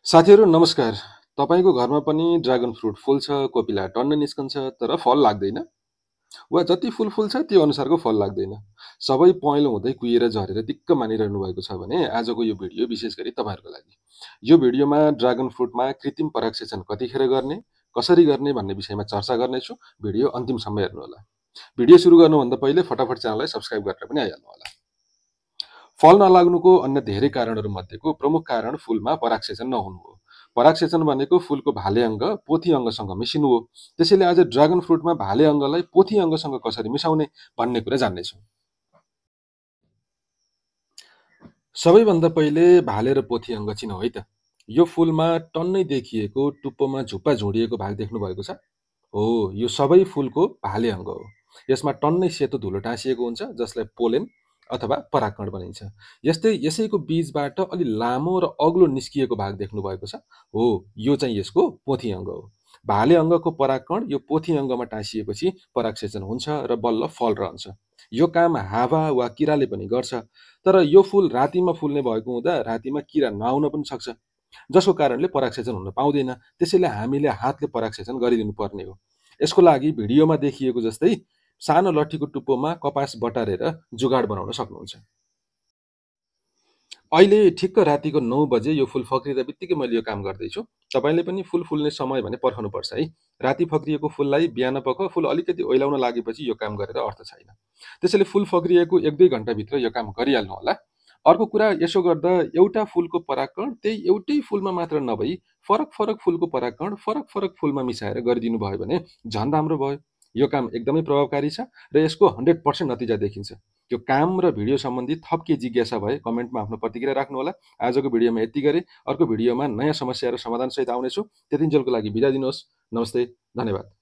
साथीहरू नमस्कार। तपाईँको घरमा पनि ड्रागन फ्रुट फुल्छ, कोपिला टन्न निस्कन्छ तर फल लाग्दैन, वा जति फुल फुल्छ त्यो अनुसारको फल लाग्दैन। सबै पहेँलो हुँदै कुहिएर झरेर दिक्क मानिरहनु भएको छ भने आजको यो भिडियो विशेष गरी तपाईँहरूको लागि। यो भिडियोमा ड्रागन फ्रुटमा कृत्रिम परागसेचन कतिखेर गर्ने, कसरी गर्ने भन्ने विषयमा चर्चा गर्नेछु। भिडियो अन्तिमसम्म हेर्नुहोला। भिडियो सुरु गर्नुभन्दा पहिले फटाफट च्यानललाई सब्स्क्राइब गरेर पनि आइहाल्नुहोला। फल नलाग्नुको अन्य धेरै कारणहरू मध्येको प्रमुख कारण फुलमा परागसेचन नहुनु हो। परागसेचन भनेको फुलको भाले अङ्ग पोथी अङ्गसँग मिसिनु हो। त्यसैले आज ड्रागन फ्रुटमा भाले अङ्गलाई पोथी अङ्गसँग कसरी मिसाउने भन्ने कुरा जान्नेछौँ। सबैभन्दा पहिले भाले र पोथी अङ्ग चिनो है त। यो फुलमा टन्नै देखिएको टुप्पोमा झुप्पा झुडिएको भाग देख्नु भएको छ हो, यो सबै फुलको भाले अङ्ग हो। यसमा टन्नै सेतो धुलो टाँसिएको हुन्छ जसलाई पोलेन अथवा परागकण भनिन्छ। यसैको बीजबाट अलि लामो र अग्लो निस्किएको भाग देख्नु भएको छ हो, यो चाहिँ यसको पोथी अङ्ग हो। भाले अङ्गको परागकण यो पोथी अङ्गमा टाँसिएपछि परागसेचन हुन्छ र बल्ल फल रहन्छ। यो काम हावा वा किराले पनि गर्छ, तर यो फुल रातिमा फुल्ने भएको हुँदा रातिमा किरा नआउन पनि सक्छ, जसको कारणले परागसेचन हुन पाउँदैन। त्यसैले हामीले हातले परागसेचन गरिदिनु पर्ने हो। यसको लागि भिडियोमा देखिएको जस्तै सानो लट्ठीको टुप्पोमा कपास बटारेर जुगाड बनाउन सक्नुहुन्छ। अहिले ठिक्क रातिको 9 बजे यो फुल फक्रिँदा बित्तिकै मैले यो काम गर्दैछु। तपाईँले पनि फुल फुल्ने समय भने पर्खनुपर्छ है। राति फक्रिएको फुललाई बिहान पख फुल अलिकति ओइलाउन लागेपछि यो काम गरेर अर्थ छैन। त्यसैले फुल फक्रिएको 1-2 घण्टाभित्र यो काम गरिहाल्नु होला। अर्को कुरा, यसो गर्दा एउटा फुलको परागकण त्यही एउटै फुलमा मात्र नभई फरक फरक फुलको परागकण फरक फरक फुलमा मिसाएर गरिदिनु भयो भने झन् राम्रो भयो। यो काम एकदमै प्रभावकारी छ र यसको 100% नतिजा देखिन्छ। यो काम र भिडियो सम्बन्धी थप के जिज्ञासा भए कमेन्टमा आफ्नो प्रतिक्रिया राख्नुहोला। आजको भिडियोमा यति गरे। अर्को भिडियोमा नयाँ समस्या र समाधानसहित आउनेछु। त्यतिन्जेलको लागि बिदा दिनुहोस्। नमस्ते, धन्यवाद।